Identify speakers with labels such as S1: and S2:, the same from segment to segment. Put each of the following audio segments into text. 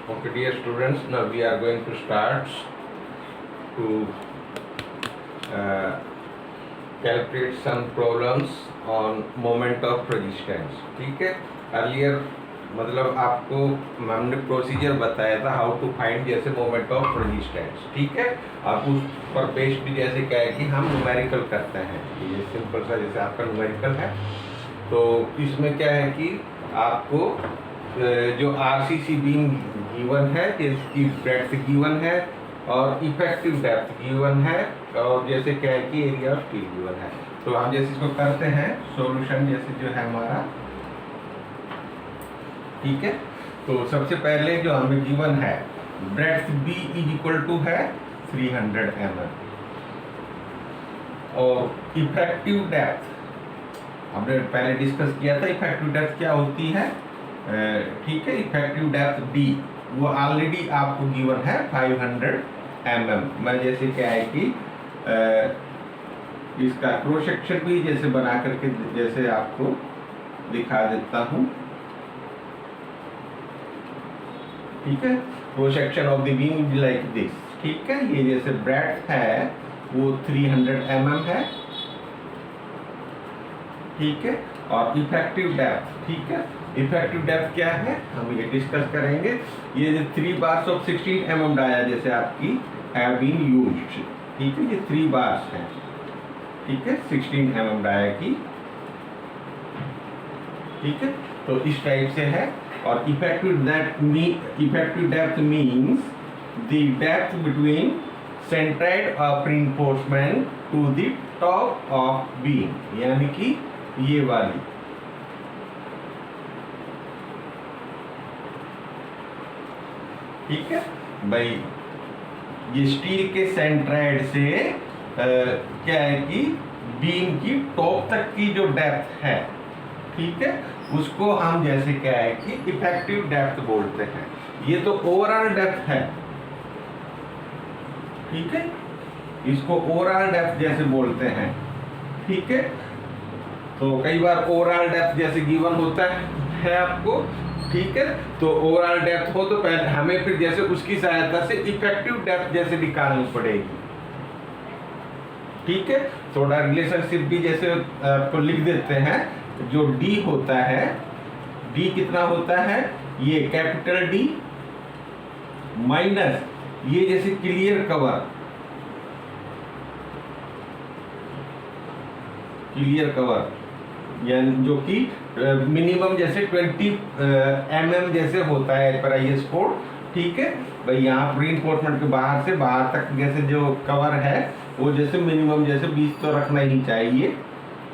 S1: Okay, dear students, now we are going to start to uh, calculate some problems on moment of resistance. ठीक है, earlier मतलब आपको हमने procedure बताया था हाउ टू फाइंड जैसे मोमेंट ऑफ रेजिस्टेंस. ठीक है, आप उस पर बेस्ड भी जैसे क्या है कि हम न्यूमेरिकल करते हैं. ये सिंपल सा जैसे आपका न्यूमेरिकल है, तो इसमें क्या है कि आपको जो आरसीसी बीम गिवन है, इसकी ब्रेड्थ गिवन है और इफेक्टिव डेप्थ गिवन है, और जैसे क्या है कि एरिया ऑफ स्टील गिवन है. तो हम जैसे इसको करते हैं सॉल्यूशन जैसे जो है हमारा. ठीक है, तो सबसे पहले जो हमें गिवन है breadth B is equal to है 300 mm और इफेक्टिव डेप्थ हमने पहले डिस्कस किया था. इफेक्टिव डेप्थ क्या होती है? ठीक है, इफेक्टिव डेप्थ डी वो ऑलरेडी आपको गिवन है 500 mm. मैं जैसे क्या है कि इसका क्रॉस सेक्शन भी जैसे बना करके जैसे आपको दिखा देता हूं. ठीक है, cross section of the beam is like this. ठीक है, ये जैसे ब्रेड्थ है वो 300 mm है. ठीक है, और इफेक्टिव डेप्थ, ठीक है, इफेक्टिव डेप्थ क्या है हम ये डिस्कस करेंगे. ये जो 3 बार्स ऑफ 16 mm डाया जैसे आपकी हैव बीन यूज्ड. ठीक है, ये 3 बार्स हैं. ठीक है, 16 mm डाया की. ठीक है, तो इस टाइप से है. और effective depth means the depth between centroid of reinforcement to the top of beam, यानी कि ये वाली. ठीक है भाई, ये स्टील के सेंट्राइड से क्या है कि बीम की टॉप तक की जो डेप्थ है, ठीक है, उसको हम जैसे क्या है कि इफेक्टिव डेप्थ बोलते हैं. ये तो ओवरऑल डेप्थ है. ठीक है, इसको ओवरऑल डेप्थ जैसे बोलते हैं. ठीक है, तो कई बार ओवरऑल डेप्थ जैसे गिवन होता है आपको. ठीक है, तो ओवरऑल डेप्थ हो तो पहले हमें फिर जैसे उसकी सहायता से इफेक्टिव डेप्थ जैसे निकालनी पड़ेगी. ठीक है, थोड़ा रिलेशनशिप भी जैसे आपको लिख देते हैं. जो डी होता है, डी कितना होता है, ये कैपिटल डी माइनस ये जैसे क्लियर कवर, यानी जो कि मिनिमम जैसे 20 mm जैसे होता है पर आईएस कोड. ठीक है भाई, यहाँ रीइंफोर्समेंट के बाहर तक जैसे जो कवर है वो जैसे मिनिमम जैसे 20 तो रखना ही चाहिए.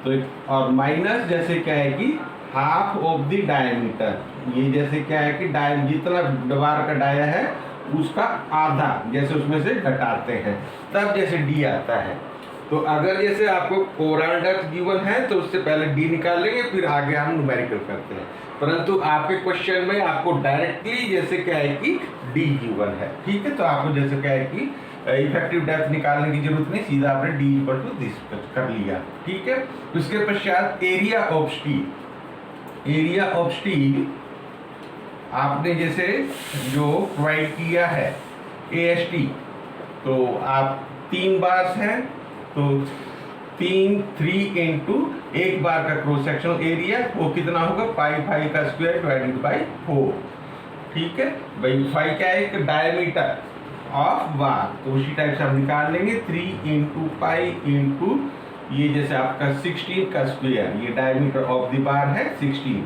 S1: तो और माइनस जैसे क्या है कि हाफ ऑफ द डायमीटर, ये जैसे क्या है कि जितना दीवार का डाया है उसका आधा जैसे उसमें से घटाते हैं तब जैसे डी आता है. तो अगर जैसे आपको ओवरऑल डेप्थ गिवन है तो उससे पहले डी निकाल लेंगे, फिर आगे हम न्यूमेरिकल करते हैं. परंतु आपके क्वेश्चन में आपको डायरेक्टली जैसे क्या है कि डी गिवन है. ठीक है, तो आपको जैसे क्या है कि इफेक्टिव डेप्थ निकालने की जरूरत नहीं, सीधा आपने डी इक्वल टू दिस कर लिया. ठीक है, उसके पश्चात area of steel. Area of steel आपने जैसे जो प्रोवाइड किया है AST, तो आप 3 बार्स हैं तो 3 इंटू एक बार का क्रॉस सेक्शनल एरिया वो कितना होगा, पाई का स्क्वायर डिवाइडेड बाई 4. ठीक है भाई, फाई क्या है, एक डायमीटर ऑफ बार, तो उसी टाइप से हम निकाल लेंगे. 3 इंटू पाई इंटू ये जैसे आपका 16 का स्क्वायर, ये डायमीटर ऑफ द बार है 16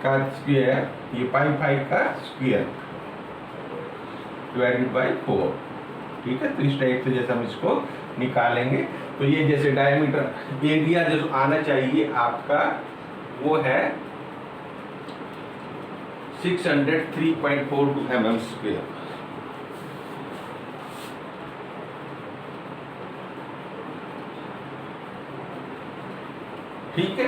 S1: का स्क्वायर, ये पाई का स्क्वायर डिवाइडेड बाई 4. ठीक है, तो इस टाइप से जैसे हम इसको निकालेंगे. तो ये जैसे डायमीटर एरिया जो आना चाहिए आपका वो है 603.42 mm स्क्वायर. ठीक है,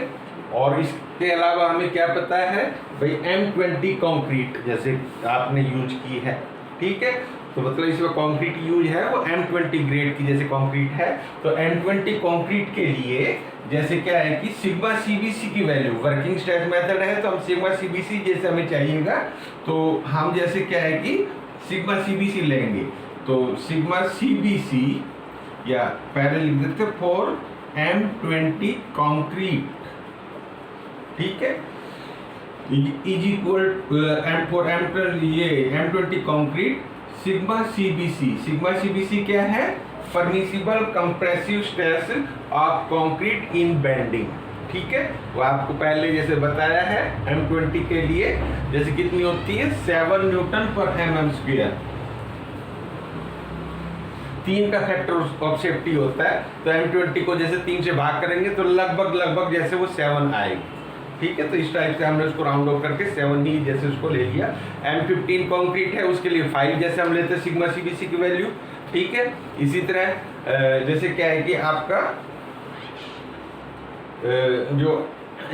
S1: और इसके अलावा हमें क्या पता है भाई, M20 कंक्रीट जैसे आपने यूज की है. ठीक है, तो मतलब इसमें कंक्रीट यूज है वो M20 ग्रेड की जैसे कंक्रीट है। तो M20 कंक्रीट के लिए जैसे क्या है कि सिग्मा CBC की वैल्यू, वर्किंग स्ट्रेस मेथड है तो हम सिग्मा CBC जैसे हमें चाहिएगा तो हम जैसे क्या है कि सिग्मा CBC लेंगे। तो सिग्मा CBC या पहले लिख देते फॉर M20 कंक्रीट, ठीक है, is equal for M20 concrete sigma CBC क्या है, permissible compressive stress of concrete in bending, ठीक है। वो आपको पहले जैसे बताया है M20 के लिए जैसे कितनी होती है 7 न्यूटन पर mm², 3 का फैक्टर ऑफ सेफ्टी होता है। तो M20 को जैसे 3 से भाग करेंगे तो लगभग जैसे वो 7 आएगी, ठीक है। तो इस टाइप से हमने उसको राउंड ऑफ करके 7 ही जैसे उसको ले लिया। M15 कंक्रीट है उसके लिए 5 जैसे हम लेते हैं सिग्मा CBC की वैल्यू, ठीक है। इसी तरह जैसे क्या है कि आपका जो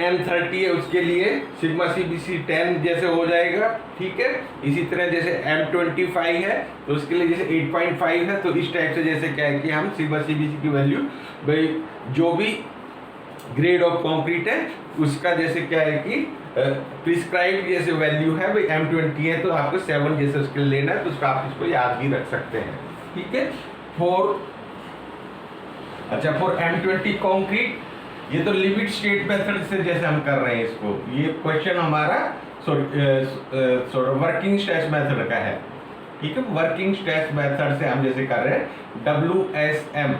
S1: M30 है उसके लिए सिग्मा CBC 10 जैसे हो जाएगा, ठीक है। इसी तरह जैसे M25 है तो उसके लिए जैसे 8.5 है। तो इस टाइप से जैसे क्या है कि हम सिग्मा CBC की वैल्यू भाई जो भी ग्रेड ऑफ कंक्रीट है उसका जैसे क्या है कि प्रिस्क्राइब जैसे वैल्यू है भाई M20 है तो आपको 7 जैसे उसके लिए लेना है, तो उसका आप इसको याद भी रख सकते हैं, ठीक है। फॉर M20 कंक्रीट ये तो लिमिट स्टेट मेथड से जैसे हम कर रहे हैं इसको, ये क्वेश्चन हमारा वर्किंग स्ट्रेस मेथड का है, ठीक है। वर्किंग स्ट्रेस मेथड से हम जैसे कर रहे हैं WSM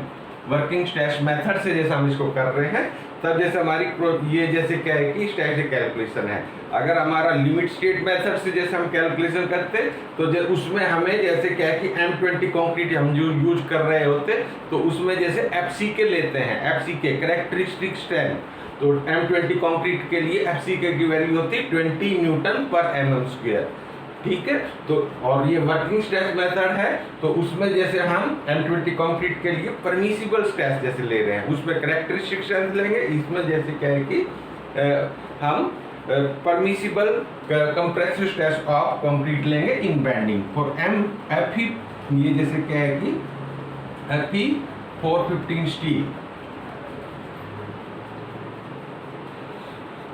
S1: वर्किंग स्ट्रेस मेथड से जैसे हम इसको कर रहे हैं, तब जैसे हमारी ये जैसे क्या है कि इस टाइप से कैलकुलेशन है। अगर हमारा लिमिट स्टेट मेथड से जैसे हम कैलकुलेशन करते तो उसमें हमें जैसे क्या है कि M20 कंक्रीट हम जो यूज कर रहे होते तो उसमें जैसे FCK लेते हैं, FCK कैरेक्टरिस्टिक स्ट्रेंथ। तो M20 कंक्रीट के लिए FCK की वैल्यू होती है 20 न्यूटन पर mm², ठीक है। तो और ये वर्किंग स्ट्रेस मेथड है तो उसमें जैसे हम M20 कंक्रीट के लिए परमिसिबल स्ट्रेस जैसे ले रहे हैं उसमें कैरेक्टरिस्टिक स्ट्रेंथ लेंगे। इसमें जैसे क्या है कि हम permissible compressive stress of concrete लेंगे इन बेंडिंग फॉर FE। ये जैसे क्या है कि FE 415 स्टील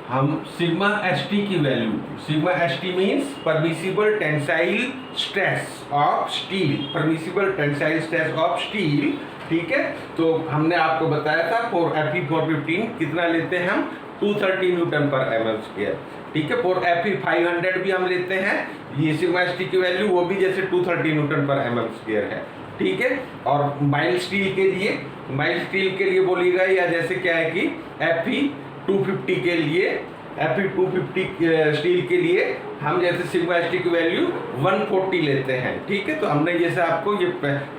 S1: हम सिग्मा ST की value, sigma ST means permissible tensile stress of steel, permissible tensile stress of steel, ठीक है। तो हमने आपको बताया था फॉर FE 415 कितना लेते हैं हम 230 न्यूटन पर mm², ठीक है। फॉर FE 500 भी हम लेते हैं, ये सिग्मा ST की वैल्यू वो भी जैसे 230 न्यूटन पर mm² है, ठीक है। और माइल्ड स्टील के लिए बोलिएगा या जैसे क्या है कि FE 250 के लिए, FE 250 स्टील के लिए हम जैसे सिग्मा ST की वैल्यू 140 लेते हैं, ठीक है। तो हमने जैसे आपको ये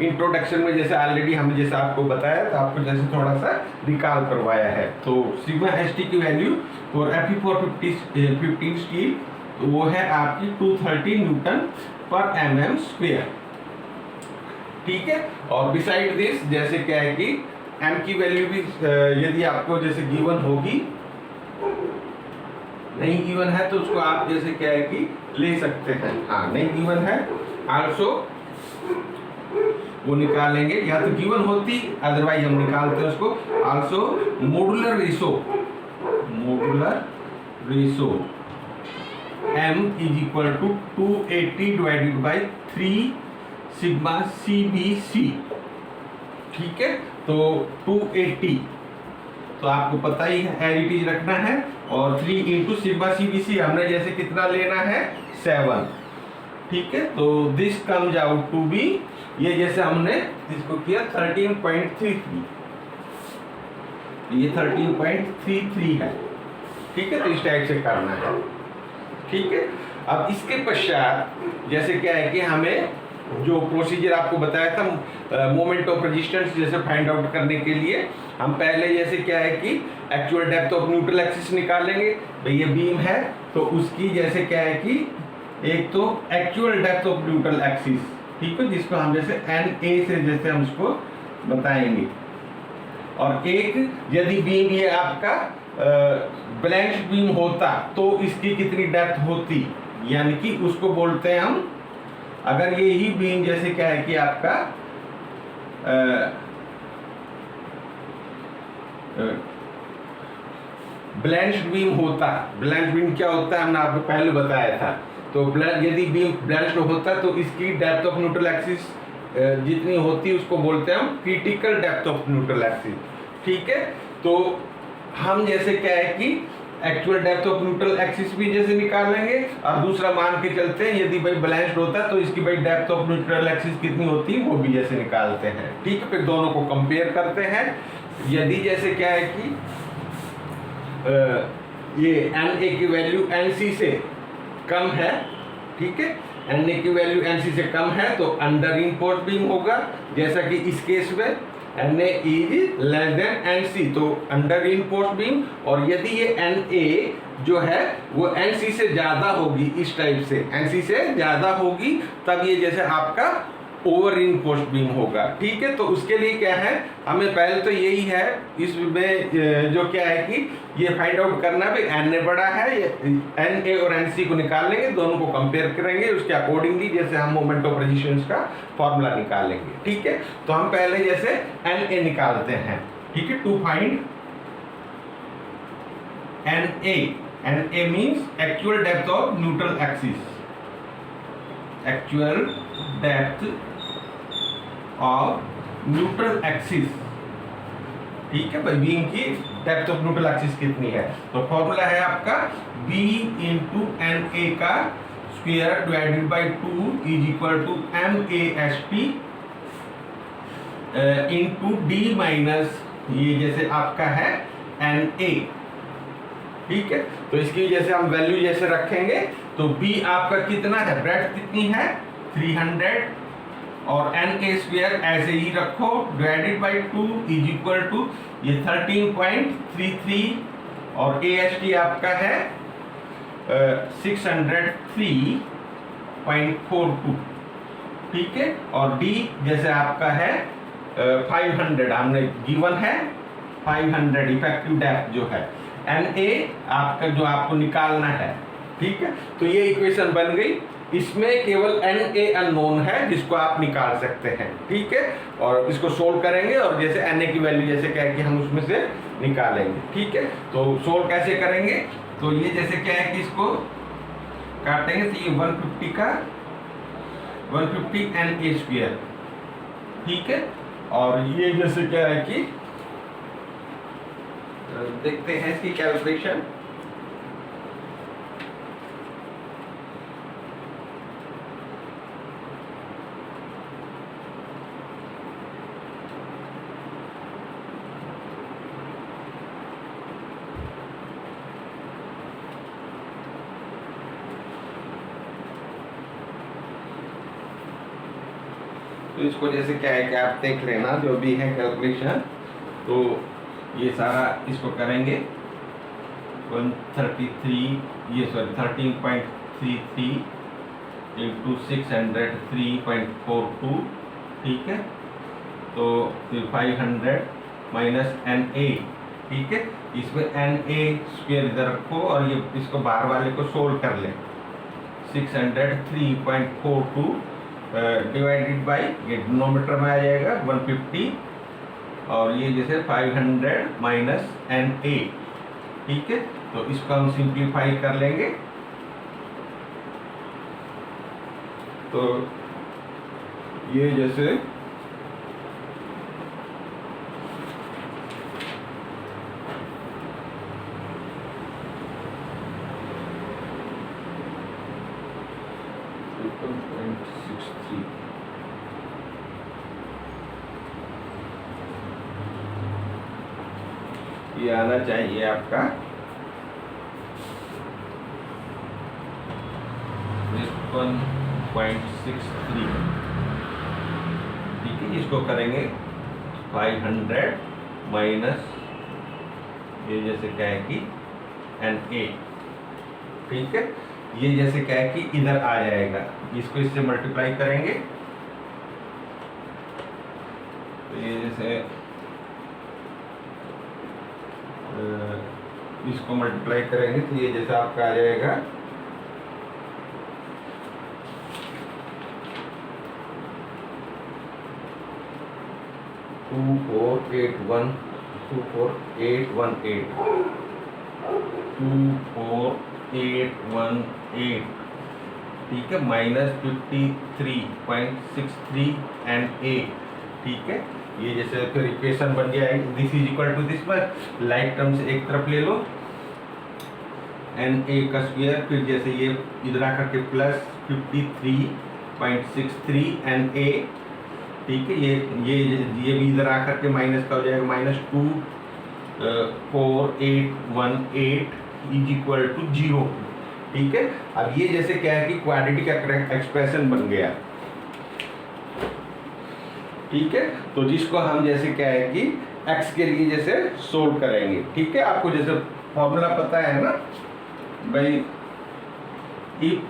S1: इंट्रोडक्शन में जैसे ऑलरेडी हमने जैसे आपको बताया तो आपको जैसे थोड़ा सा रिकॉल करवाया है। तो सिग्मा ST की वैल्यू फॉर FE 415 स्टील तो वो है आपकी 230 न्यूटन पर mm², ठीक है। और बिसाइड दिस जैसे क्या है कि M की वैल्यू भी यदि आपको जैसे गिवन होगी, नहीं गिवन है तो उसको आप जैसे क्या है कि ले सकते हैं, हाँ नहीं गिवन है आल्सो वो निकालेंगे, या तो गिवन होती अदरवाइज हम निकालते हैं उसको। Also modular ratio M is equal to 280 divided by 3 sigma CBC, ठीक है। तो 280 तो आपको पता ही है एरिटीज रखना है और 3 इंटू सिग्मा CBC हमने जैसे कितना लेना है 7, ठीक है। तो this comes out to be, ये जैसे हमने इसको किया 13.33, ये 13.33 है, ठीक है। तो इस टाइप से करना है, ठीक है। अब इसके पश्चात जैसे क्या है कि हमें जो प्रोसीजर आपको बताया था मोमेंट ऑफ रेजिस्टेंस जैसे फाइंड आउट करने के लिए हम पहले जैसे क्या है कि actual depth of neutral axis निकालेंगे। भाई ये बीम है तो उसकी जैसे क्या है कि एक तो actual depth of neutral axis, ठीक है, जिसको हम जैसे NA से जैसे हम उसको बताएंगे। और एक यदि बीम ये आपका ब्लैंक बीम होता तो इसकी कितनी डेप्थ होती, यानी कि उसको बोलते हैं हम अगर ये ही बीम जैसे क्या है कि आपका ब्लेंस्ड बीम होता, ब्लेंस्ड बीम क्या होता है हमने आपको पहले बताया था। तो यदि बीम ब्लेंस्ड होता तो इसकी डेप्थ ऑफ न्यूट्रल एक्सिस जितनी होती उसको बोलते हैं हम critical depth of neutral axis. ठीक है, तो हम जैसे क्या है कि actual depth of neutral axis भी जैसे निकाल लेंगे, और दूसरा मान के चलते हैं यदि भाई ब्लेंस्ड होता है तो इसकी भाई डेप्थ ऑफ न्यूट्रल एक्सिस कितनी होती है वो भी जैसे निकालते हैं। ठीक है, फिर दोनों को कंपेयर करते हैं। यदि जैसे क्या है कि ये NA की वैल्यू NC से कम है, ठीक है, NA की वैल्यू NC से कम है तो अंडर रिइंफोर्स्ड बीम होगा, जैसा कि इस केस में NA is less than NC तो अंडर रिइंफोर्स्ड बीम। और यदि ये NA जो है वो NC से ज्यादा होगी, इस टाइप से NC से ज्यादा होगी, तब ये जैसे आपका ओवर रिइंफोर्स्ड बीम होगा। ठीक है, तो उसके लिए क्या है, हमें पहले तो यही है इसमें जो क्या है कि ये फाइंड आउट करना भी NA बड़ा है, NA और NC को निकाल लेंगे, दोनों को कंपेयर करेंगे, उसके अकॉर्डिंगली जैसे हम मोमेंट ऑफ रेजिस्टेंस का फॉर्मूला निकालेंगे। ठीक है, तो हम पहले जैसे NA निकालते हैं। ठीक है, to find NA means actual depth of neutral axis, actual depth of neutral axis. ठीक है भाई, बीम की डेप्थ ऑफ न्यूट्रल एक्सिस कितनी है, तो फॉर्मूला है आपका B इंटू NA का square divided by 2 is equal to MAST into D minus ये जैसे आपका है NA। ठीक है, तो इसकी जैसे हम वैल्यू जैसे रखेंगे तो B आपका कितना है, ब्रेड्थ कितनी है 300, और NA स्क्वायर ऐसे ही रखो divided by 2 is equal to ये 13.33, और AST आपका है 603.42। ठीक है, और D जैसे आपका है 500 हमने गिवन है, 500 इफेक्टिव डेप्थ जो है। NA आपका जो आपको निकालना है। ठीक है, तो ये इक्वेशन बन गई, इसमें केवल NA अननोन है जिसको आप निकाल सकते हैं। ठीक है, और इसको सोल्व करेंगे और जैसे NA की वैल्यू जैसे क्या है कि हम उसमें से निकालेंगे। ठीक है, तो सोल्व कैसे करेंगे, तो ये जैसे क्या है कि इसको काटेंगे तो ये 150 का 150 NA स्क्वायर। ठीक है, और ये जैसे क्या है कि देखते हैं इसकी कैलकुलेशन। तो इसको जैसे क्या है कि आप देख लेना जो भी है कैलकुलेशन, तो ये सारा इसको करेंगे 13.33 इंटू 603.42। ठीक है, तो फिर 500 माइनस NA। ठीक है, इसमें NA स्क्वायर इधर रखो और ये इसको बाहर वाले को सोल्व कर लें, 603.42 डिवाइडेड बाई ये डिनोमीटर में आ जाएगा 150, और ये जैसे 500 माइनस NA। ठीक है, तो इसको हम सिंप्लीफाई कर लेंगे, तो ये जैसे ये आना चाहिए आपका 1.63। ठीक है, इसको करेंगे 500 माइनस ये जैसे क्या है कि NA। ठीक है, ये जैसे क्या है कि इधर आ जाएगा, इसको इससे मल्टीप्लाई करेंगे तो ये जैसे इसको मल्टीप्लाई करेंगे तो ये जैसा आपका आ जाएगा 24818 24818, ठीक है, -53.63 NA, ठीक है। ये जैसे फिर इक्वेशन बन गया है, this is equal to this, पर लाइक टर्म्स एक तरफ ले लो, NA का स्क्वायर, फिर जैसे ये इधर आकर के प्लस 53.63 NA, ठीक है। ये भी इधर आकर के माइनस का हो जाएगा, -24818 इज इक्वल टू 0, ठीक है। अब ये जैसे क्या है कि क्वाड्रेटिक एक्सप्रेशन बन गया, ठीक है। तो जिसको हम जैसे क्या है कि x के लिए जैसे सोल्व करेंगे, ठीक है। आपको जैसे फॉर्मूला पता है ना भाई, इफ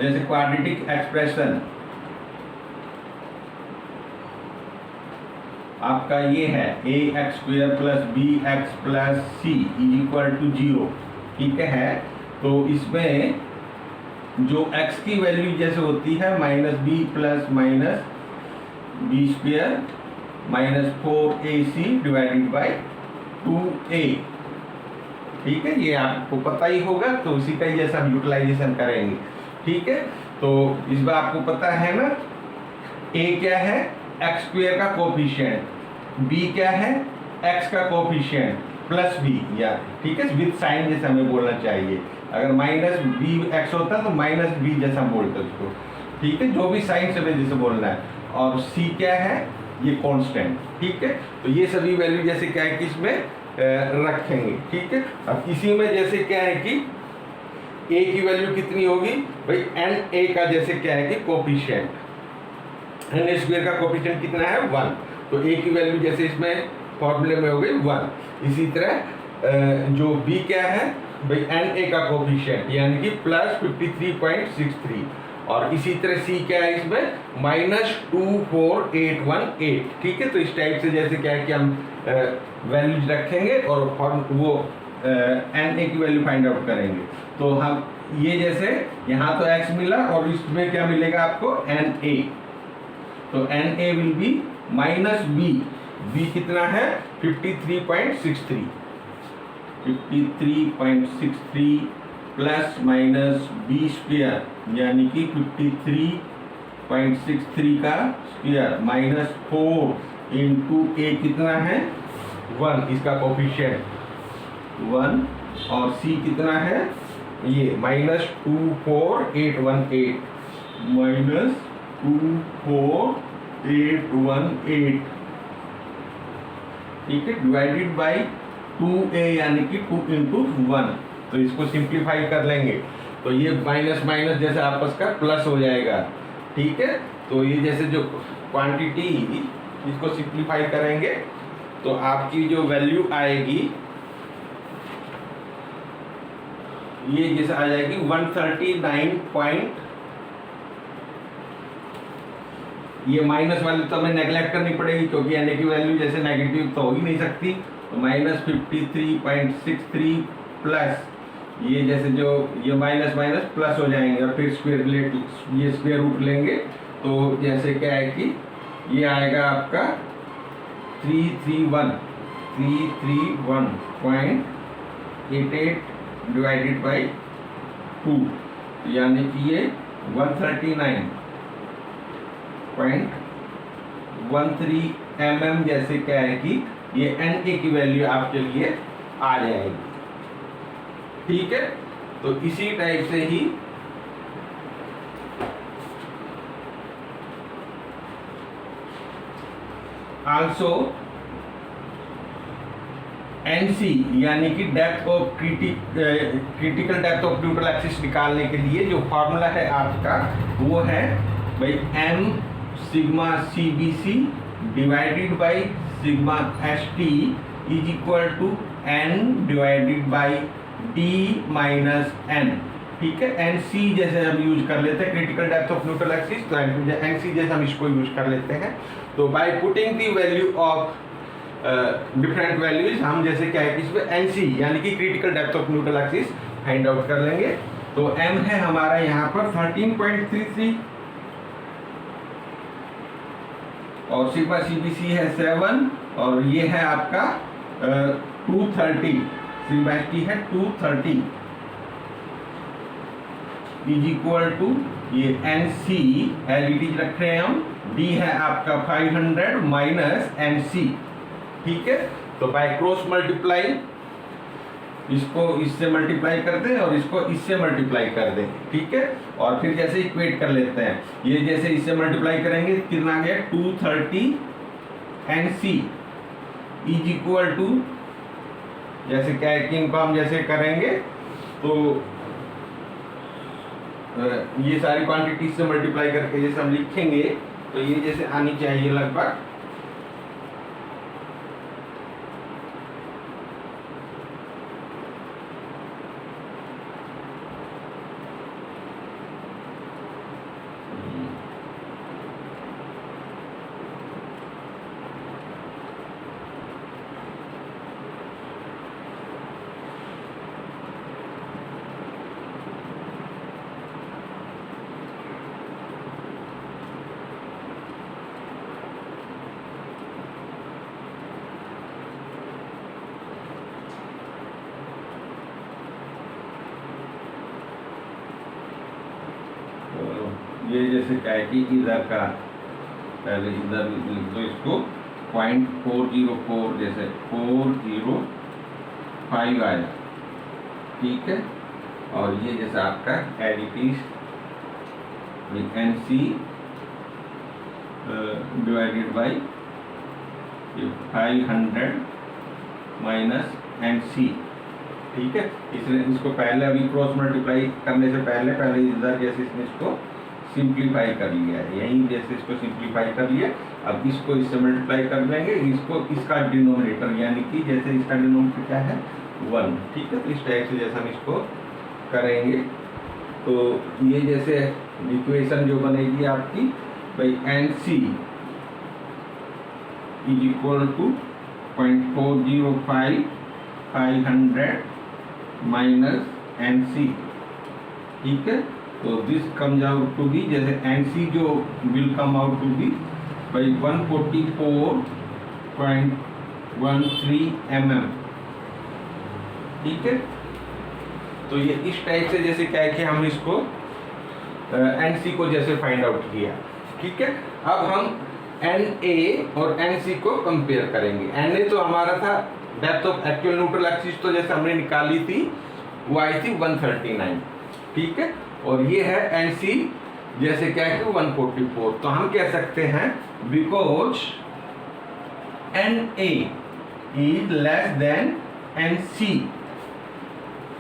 S1: जैसे क्वाड्रेटिक एक्सप्रेशन आपका ये है ax² + bx + c = 0, ठीक है। तो इसमें जो x की वैल्यू जैसे होती है -b + -b² -4ac / 2a, ठीक है। ये आपको पता ही होगा, तो उसी का ही जैसा हम यूटिलाइजेशन करेंगे, ठीक है। तो इस बार आपको पता है ना, a क्या है, x² का कोफिशिएंट, b क्या है, x का कोफिशिएंट प्लस b, या ठीक है, विद साइन जैसे हमें बोलना चाहिए। अगर -bx होता तो -b जैसा बोलते उसको, ठीक है, जो भी साइन से जैसे बोलना है। और c क्या है, ये कांस्टेंट, ठीक है। तो ये सभी वैल्यू जैसे क्या है कि इसमें रखेंगे, ठीक है। अब इसी में जैसे क्या है कि a की वैल्यू कितनी होगी भाई, NA का जैसे क्या है कि कोफिशिएंट, NA² का कोफिशिएंट कितना है, 1, तो a की वैल्यू जैसे इसमें फॉर्मूले में हो गई 1। इसी तरह जो b क्या है भाई, NA का कोफिशिएंट यानी कि +53.63, और इसी तरह c क्या है इसमें -24818, ठीक है। तो इस टाइप से जैसे क्या है कि हम वैल्यूज रखेंगे और वो NA की वैल्यू फाइंड आउट करेंगे। तो हम ये जैसे यहाँ तो x मिला और इसमें क्या मिलेगा आपको, NA, तो NA will be -b, b कितना है 53.63 +- b² यानी कि 53.63 का स्क्वायर -4 × a कितना है 1, इसका कोफिशिएंट 1, और c कितना है ये -24818 -24818, ठीक है, डिवाइडेड बाय 2a यानी कि 2 × 1। तो इसको सिंप्लीफाई कर लेंगे तो ये माइनस माइनस जैसे आपस का प्लस हो जाएगा, ठीक है। तो ये जैसे जो क्वांटिटी इसको सिंप्लीफाई करेंगे तो आपकी जो वैल्यू आएगी ये जैसे आ जाएगी 139. ये माइनस वाली तो हमें नेगलेक्ट करनी पड़ेगी क्योंकि एन की वैल्यू जैसे नेगेटिव तो हो ही नहीं सकती, तो -53.63 प्लस ये जैसे जो ये माइनस माइनस प्लस हो जाएंगे और फिर स्क्वायर ये स्क्वायर रूट लेंगे तो जैसे क्या है कि ये आएगा आपका 331.88 डिवाइडेड बाई 2 यानी कि ये 139.13 mm जैसे क्या है कि ये Na की वैल्यू आपके लिए आ जाएगी, ठीक है। तो इसी टाइप से ही आल्सो NC यानी कि depth of critical depth of neutral axis निकालने के लिए जो फॉर्मूला है आपका वो है भाई m sigma CBC divided by sigma ST is equal to n divided by d minus n, ठीक है। NC जैसे हम यूज कर लेते हैं critical depth of neutral axis, तो NC जैसे हम इसको यूज कर लेते हैं। तो by putting the value of different values हम जैसे क्या है कि इसमें NC यानी कि critical depth of neutral axis find out कर लेंगे। तो m है हमारा यहाँ पर 13.33, और सिग्मा CBC है 7 और ये है आपका 230, सिग्मा ST है 230 इज इक्वल टू ये NC एज इट इज रख रहे हैं हम, D है आपका 500 माइनस NC, ठीक है। तो बाय क्रॉस मल्टीप्लाई इसको इससे मल्टीप्लाई कर दें और इसको इससे मल्टीप्लाई कर दें, ठीक है। और फिर जैसे इक्वेट कर लेते हैं, ये जैसे इससे मल्टीप्लाई करेंगे कितना आ गया 230 NC इज इक्वल टू, जैसे क्या है कि इनको हम जैसे करेंगे तो ये सारी क्वांटिटी से मल्टीप्लाई करके जैसे हम लिखेंगे तो ये जैसे आनी चाहिए लगभग ये जैसे क्या है कि इधर का पहले इधर लिख दो इसको 0.404 जैसे 405 आया, ठीक है। और ये जैसे आपका additive NC divided by 500 minus NC, ठीक है। इसने इसको पहले अभी क्रॉस मल्टीप्लाई करने से पहले इधर जैसे इसने इसको सिंप्लीफाई कर लिया है, यहीं जैसे इसको सिंप्लीफाई कर लिया। अब इसको इससे मल्टीप्लाई कर देंगे, इसको इसका डिनोमिनेटर यानी कि जैसे इसका डिनोमिनेटर क्या है 1, ठीक है। तो इस टाइप से जैसे हम इसको करेंगे तो ये जैसे इक्वेशन जो बनेगी आपकी भाई NC is equal to 0.405 500 minus NC, ठीक है। तो this comes out to be, जैसे NC जो will come out to be by 144.13 mm, ठीक है। तो ये इस टाइप से जैसे क्या है कि हम इसको NC को जैसे फाइंड आउट किया, ठीक है। अब हम NA और NC को कंपेयर करेंगे। NA तो हमारा था depth of actual neutral axis, तो जैसे हमने निकाली थी वो आई थी 139, ठीक है। और ये है NC जैसे क्या है कि 144। तो हम कह सकते हैं because NA is less than NC,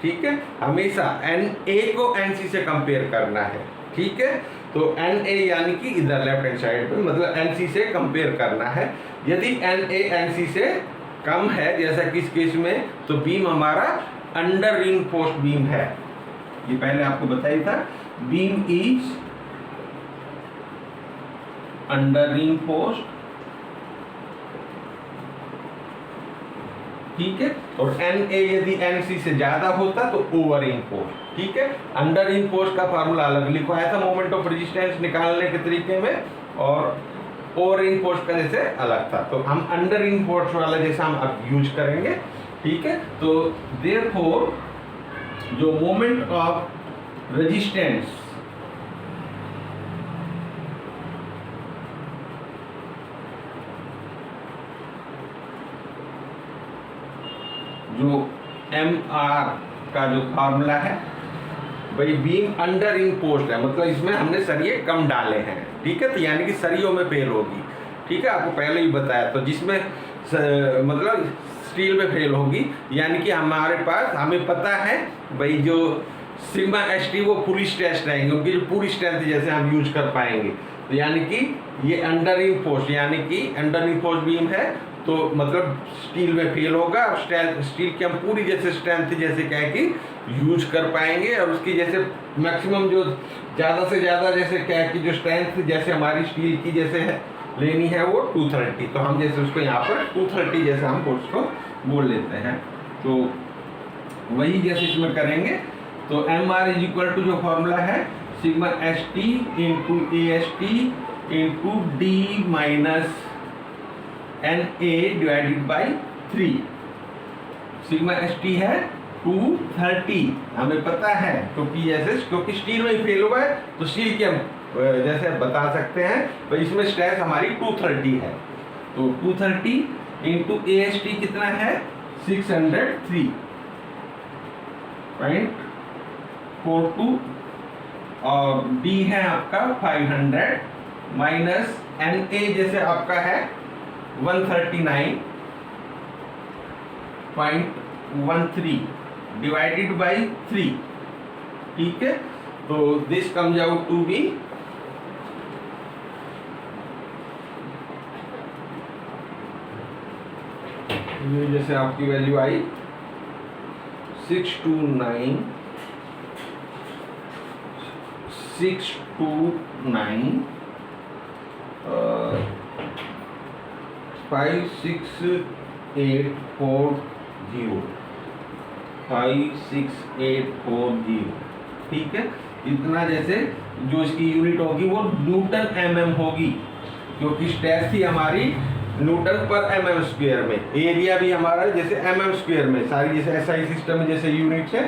S1: ठीक है। हमेशा NA को NC से कंपेयर करना है, ठीक है। तो NA यानी कि इधर लेफ्ट हैंड साइड पे मतलब NC से कंपेयर करना है। यदि NA NC से कम है जैसा कि इस केस में, तो बीम हमारा अंडर रीइंफोर्स्ड बीम है। ये पहले आपको बताया था, बीम इज अंडर रीइंफोर्स्ड, ठीक है। और NA यदि NC से ज्यादा होता तो ओवर रीइंफोर्स्ड, ठीक है। अंडर रीइंफोर्स्ड का फार्मूला अलग लिखवाया था मोमेंट ऑफ रेजिस्टेंस निकालने के तरीके में, और ओवर रीइंफोर्स्ड का जैसे अलग था। तो हम अंडर रीइंफोर्स्ड वाला जैसा हम अब यूज करेंगे, ठीक है। तो देयरफॉर जो मोमेंट ऑफ रेजिस्टेंस जो MR का जो फार्मूला है भाई बीम अंडर रीइंफोर्स्ड है, मतलब इसमें हमने सरिये कम डाले हैं, ठीक है। तो यानी कि सरियों में फेल होगी, ठीक है। आपको पहले ही बताया, तो जिसमें मतलब स्टील में फेल होगी, यानी कि हमारे पास हमें पता है भाई जो सिग्मा ST वो पूरी स्ट्रेच रहेंगे, उनकी जो पूरी स्ट्रेंथ जैसे हम यूज कर पाएंगे। तो यानी कि ये अंडर रीइंफोर्स्ड यानी कि अंडर रीइंफोर्स्ड बीम है, तो मतलब स्टील में फेल होगा। स्टील की हम पूरी जैसे स्ट्रेंथ जैसे क्या है कि यूज कर पाएंगे, और उसकी जैसे मैक्सिमम जो ज़्यादा से ज़्यादा जैसे क्या है कि जो स्ट्रेंथ जैसे हमारी स्टील की जैसे है लेनी है वो 230। तो हम जैसे उसको यहाँ पर 230 जैसे हम फोर्स को बोल लेते हैं। तो वही जैसे इसमें करेंगे तो MR इज इक्वल टू जो फॉर्मूला है sigma ST into AST into D minus N A divided by 3। Sigma S T है 230, हमें पता है क्योंकि स्टील में फेल हुआ है तो स्टील की हम जैसे बता सकते हैं, तो इसमें स्ट्रेस हमारी 230 है। तो 230 इंटू ए एस टी कितना है 603.42 और डी है आपका 500 माइनस एन ए जैसे आपका है 139.13 डिवाइडेड बाई 3। ठीक है, तो this comes out to be ये जैसे आपकी वैल्यू आई 56840। ठीक है, इतना जैसे जो इसकी यूनिट होगी वो न्यूटन mm होगी, क्योंकि स्ट्रेस थी हमारी न्यूटन पर mm स्क्वायर में, एरिया भी हमारा जैसे mm स्क्वायर में, सारी जैसे एसआई सिस्टम में जैसे यूनिट्स है।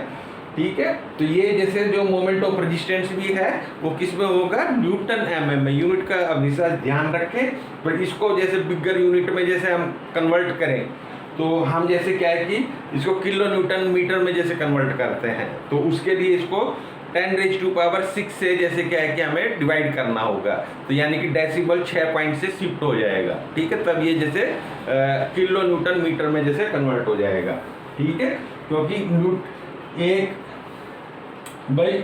S1: ठीक है, तो ये जैसे जो मोमेंट ऑफ रेजिस्टेंस भी है वो किस में होगा न्यूटन mm में। यूनिट का हमेशा ध्यान रखें, पर इसको जैसे बिगर यूनिट में जैसे हम कन्वर्ट करें तो हम जैसे क्या है कि इसको किलो न्यूटन मीटर में जैसे कन्वर्ट करते हैं, तो उसके लिए इसको 10⁻6 से जैसे क्या है कि हमें डिवाइड करना होगा, तो यानी कि डेसिबल 6 पॉइंट से शिफ्ट हो जाएगा। ठीक है, तब ये जैसे किलो न्यूटन मीटर में जैसे कन्वर्ट हो जाएगा। ठीक है, क्योंकि एक भाई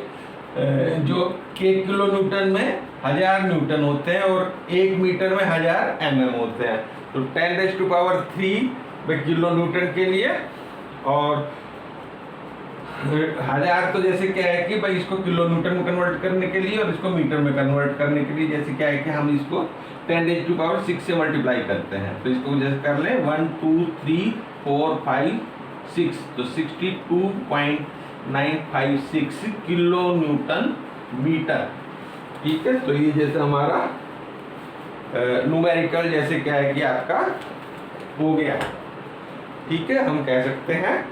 S1: जो 1 किलो न्यूटन में 1000 न्यूटन होते हैं और 1 मीटर में 1000 mm होते हैं, तो 10⁻3 किलो न्यूटन के लिए, और 1000 तो जैसे क्या है कि भाई इसको किलो न्यूटन में कन्वर्ट करने के लिए और इसको मीटर में कन्वर्ट करने के लिए जैसे क्या है कि हम इसको 10⁻6 से मल्टीप्लाई करते हैं, तो इसको जैसे कर लें 1 2 3 4 5 6, तो 62.956 किलो न्यूटन मीटर। ठीक है, तो ये जैसे हमारा न्यूमेरिकल जैसे क्या है कि आपका हो गया। ठीक है, हम कह सकते हैं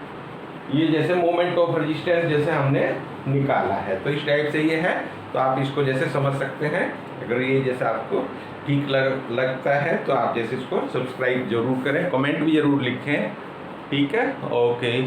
S1: ये जैसे मोमेंट ऑफ रेजिस्टेंस जैसे हमने निकाला है, तो इस टाइप से ये है, तो आप इसको जैसे समझ सकते हैं। अगर ये जैसे आपको ठीक लगता है तो आप जैसे इसको सब्सक्राइब जरूर करें, कमेंट भी जरूर लिखें। ठीक है, ओके।